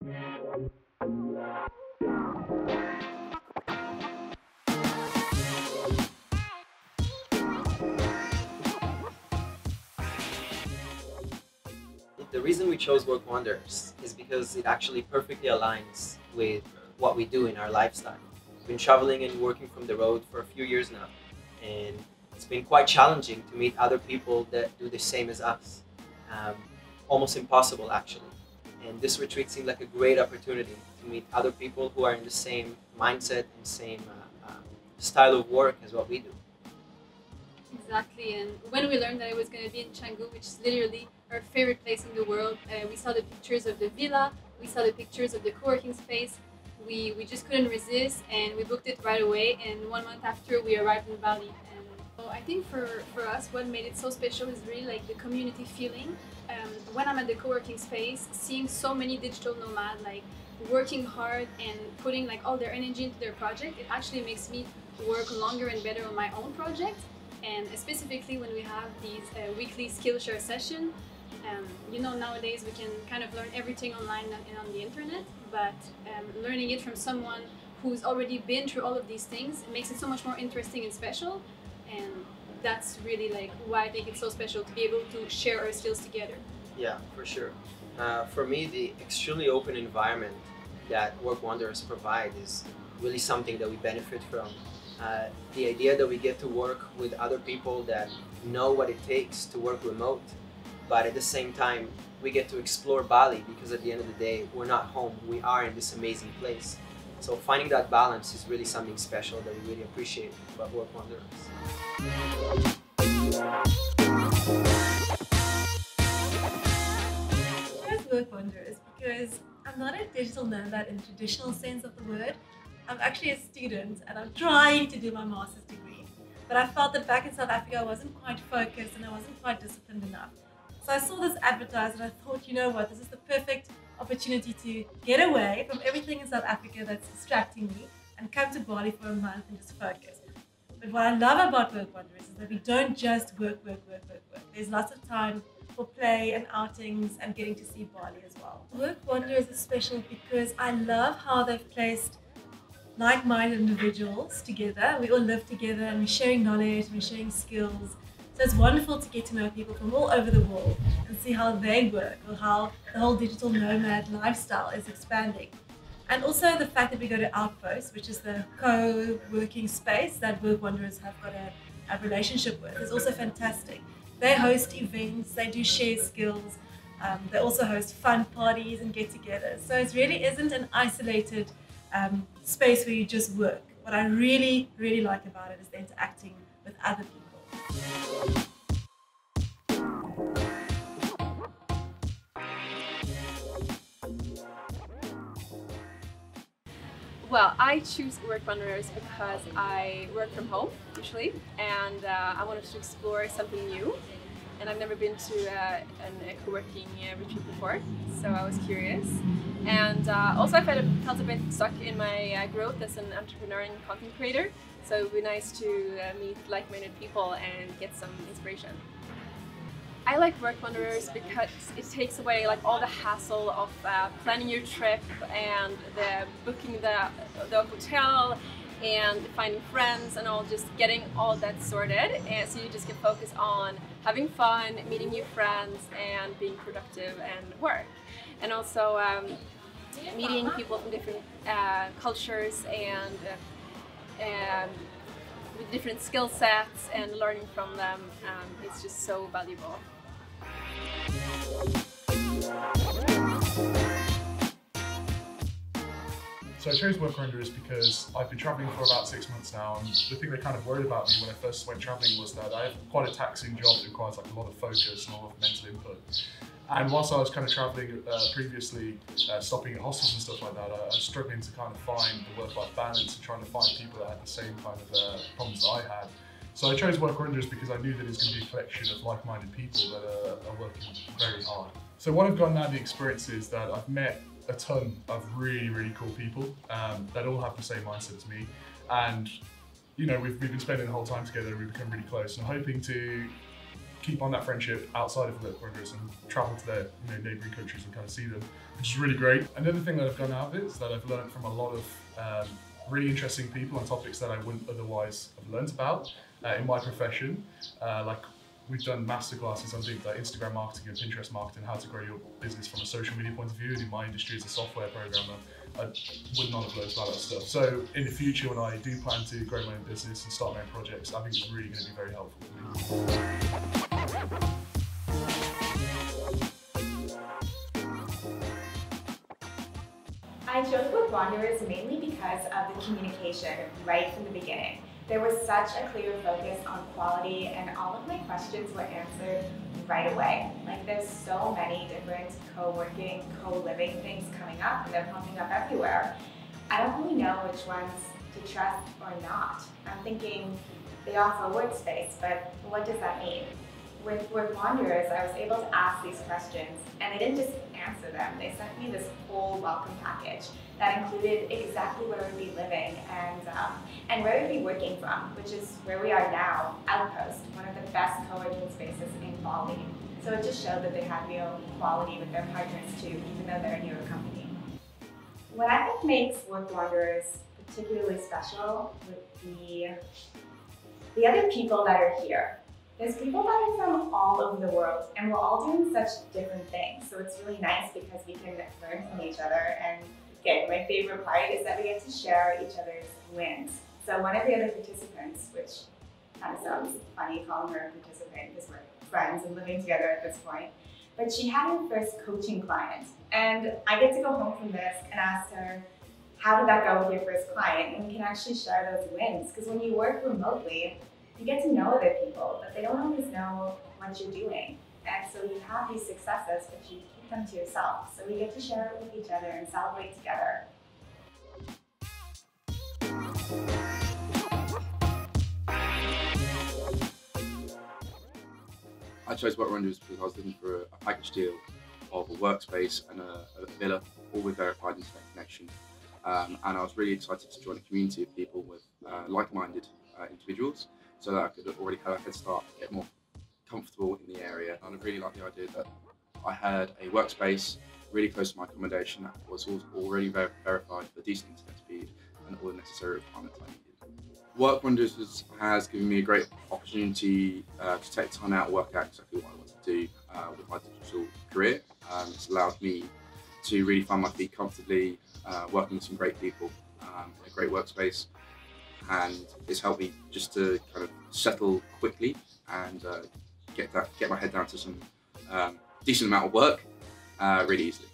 The reason we chose Work Wonders is because it actually perfectly aligns with what we do in our lifestyle. We've been traveling and working from the road for a few years now, and it's been quite challenging to meet other people that do the same as us. Um, Almost impossible, actually. And this retreat seemed like a great opportunity to meet other people who are in the same mindset and same style of work as what we do. Exactly, and when we learned that it was going to be in Canggu, which is literally our favorite place in the world, we saw the pictures of the villa, we saw the pictures of the co-working space. We just couldn't resist, and we booked it right away. And 1 month after, we arrived in Bali. And so I think for us, what made it so special is really like the community feeling. When I'm at the co-working space, seeing so many digital nomads like working hard and putting like all their energy into their project, it actually makes me work longer and better on my own project. And specifically when we have these weekly Skillshare session, nowadays we can kind of learn everything online and on the internet, but learning it from someone who's already been through all of these things, it makes it so much more interesting and special. And that's really like why I think it's so special to be able to share our skills together. Yeah, for sure. For me, the extremely open environment that Work Wonders provide is really something that we benefit from. The idea that we get to work with other people that know what it takes to work remote, but at the same time, we get to explore Bali because at the end of the day, we're not home, we are in this amazing place. So finding that balance is really something special that we really appreciate about Work Wonders. Chose Work Wonders because I'm not a digital nomad in the traditional sense of the word. I'm actually a student and I'm trying to do my master's degree. But I felt that back in South Africa I wasn't quite focused and I wasn't quite disciplined enough. So I saw this advertised and I thought, you know what, this is the perfect opportunity to get away from everything in South Africa that's distracting me and come to Bali for a month and just focus. But what I love about Work Wonders is that we don't just work. There's lots of time for play and outings and getting to see Bali as well. Work Wonders is special because I love how they've placed like-minded individuals together. We all live together and we're sharing knowledge, we're sharing skills. So it's wonderful to get to know people from all over the world and see how they work or how the whole digital nomad lifestyle is expanding. And also the fact that we go to Outpost, which is the co-working space that Work Wonders have got a relationship with, is also fantastic. They host events, they do share skills, they also host fun parties and get-togethers. So it really isn't an isolated space where you just work. What I really like about it is the interacting with other people. Well, I choose Work Wonders because I work from home usually, and I wanted to explore something new. And I've never been to a co-working retreat before, so I was curious. And also I felt a bit stuck in my growth as an entrepreneur and content creator, so it would be nice to meet like-minded people and get some inspiration. I like Work Wonders because it takes away like all the hassle of planning your trip and the booking the hotel and finding friends and all, just getting all that sorted, and so you just can focus on having fun, meeting new friends and being productive and work. And also meeting people from different cultures and with different skill sets and learning from them, it's just so valuable. So I chose Work Wonders because I've been travelling for about 6 months now, and the thing that kind of worried about me when I first went travelling was that I have quite a taxing job that requires like a lot of focus and a lot of mental input. And whilst I was kind of travelling previously, stopping at hostels and stuff like that, I was struggling to kind of find the work-life balance and trying to find people that had the same kind of problems that I had. So I chose Work Wonders because I knew that it's going to be a collection of like-minded people that are working very hard. So what I've gotten out of the experience is that I've met a ton of really cool people that all have the same mindset as me, and you know we've been spending the whole time together and we've become really close, and I'm hoping to keep on that friendship outside of Work Wonders and travel to their neighbouring countries and kind of see them, which is really great. Another thing that I've gone out of it is that I've learned from a lot of really interesting people on topics that I wouldn't otherwise have learned about in my profession. Like we've done masterclasses on things like Instagram marketing and Pinterest marketing, how to grow your business from a social media point of view. And in my industry as a software programmer, I would not have learned about that stuff. So in the future, when I do plan to grow my own business and start my own projects, I think it's really going to be very helpful for me. I chose Work Wanderers mainly because of the communication right from the beginning. There was such a clear focus on quality and all of my questions were answered right away. Like there's so many different co-working, co-living things coming up and they're popping up everywhere. I don't really know which ones to trust or not. I'm thinking they offer workspace, but what does that mean? With Work Wanderers, I was able to ask these questions and they didn't just answer them. They sent me this whole welcome package that included exactly where we'd be living and where we'd be working from, which is where we are now, Outpost, one of the best co-working spaces in Bali. So it just showed that they had real quality with their partners too, even though they're a newer company. What I think makes Work Wanderers particularly special would be the other people that are here. There's people that are from all over the world and we're all doing such different things. So it's really nice because we can learn from each other. And again, my favorite part is that we get to share each other's wins. So one of the other participants, which kind of sounds funny calling her a participant because we're friends and living together at this point, but she had her first coaching client. And I get to go home from this and ask her, how did that go with your first client? And we can actually share those wins. Because when you work remotely, you get to know other people, but they don't always know what you're doing. And so you have these successes, but you keep them to yourself. So we get to share it with each other and celebrate together. I chose Work Wonders because I was looking for a package deal of a workspace and a villa, all with verified internet connection. And I was really excited to join a community of people with like-minded individuals, so that I could already have a head start, get more comfortable in the area. And I really liked the idea that I had a workspace really close to my accommodation that was already verified for decent internet speed and all the necessary requirements I needed. Work Wonders has given me a great opportunity to take time out and work out exactly what I want to do with my digital career. It's allowed me to really find my feet comfortably, working with some great people in a great workspace, and it's helped me just to kind of settle quickly and get my head down to some decent amount of work really easily.